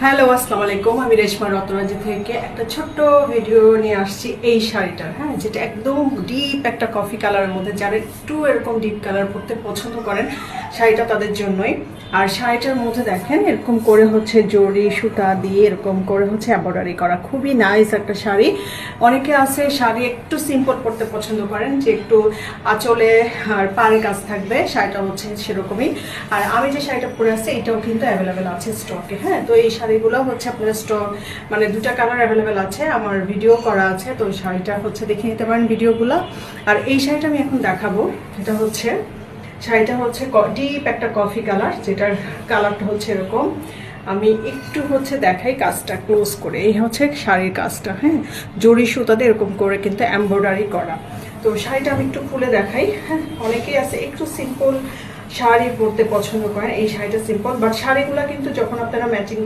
Hello, আসসালামু আলাইকুম। আমি রেশমা রত্নাজি থেকে একটা ছোট্ট ভিডিও নিয়ে আসছি এই শাড়িটার। হ্যাঁ, যেটা একদম ডিপ একটা কফি কালারের মধ্যে, যারা একটু এরকম ডিপ কালার পরতে পছন্দ করেন শাড়িটা তাদের জন্যই। আর শাড়িটার মধ্যে দেখেন এরকম করে হচ্ছে জরি সুতা দিয়ে এরকম করে হচ্ছে এমব্রয়ডারি করা, খুবই নাইস একটা শাড়ি। অনেকে আছে শাড়ি একটু সিম্পল পরতে পছন্দ করেন, যে একটু আঁচলে আর পাড়ে কাজ থাকবে, শাড়িটা হচ্ছে সেরকমই। আর আমি যে শাড়িটা পরে আসছি এটাও কিন্তু অ্যাভেলেবেল আছে স্টকে। হ্যাঁ, তো এই শাড়িগুলো হচ্ছে আপনার স্টক মানে দুটা কালার অ্যাভেলেবেল আছে, আমার ভিডিও করা আছে, তো শাড়িটা হচ্ছে দেখে নিতে পারেন ভিডিওগুলো। আর এই শাড়িটা আমি এখন দেখাবো, এটা হচ্ছে শাড়িটা হচ্ছে ডিপ একটা কফি কালার, যেটার কালারটা হচ্ছে এরকম। আমি একটু হচ্ছে দেখাই কাজটা ক্লোজ করে, এই হচ্ছে শাড়ির কাজটা। হ্যাঁ, জরি সুতাতে এরকম করে কিন্তু এমব্রয়ডারি করা। তো শাড়িটা আমি একটু খুলে দেখাই। হ্যাঁ, অনেকেই আছে একটু সিম্পল শাড়ি পরতে পছন্দ করেন, এই শাড়িটা সিম্পল, বাট শাড়িগুলো কিন্তু যখন আপনারা ম্যাচিং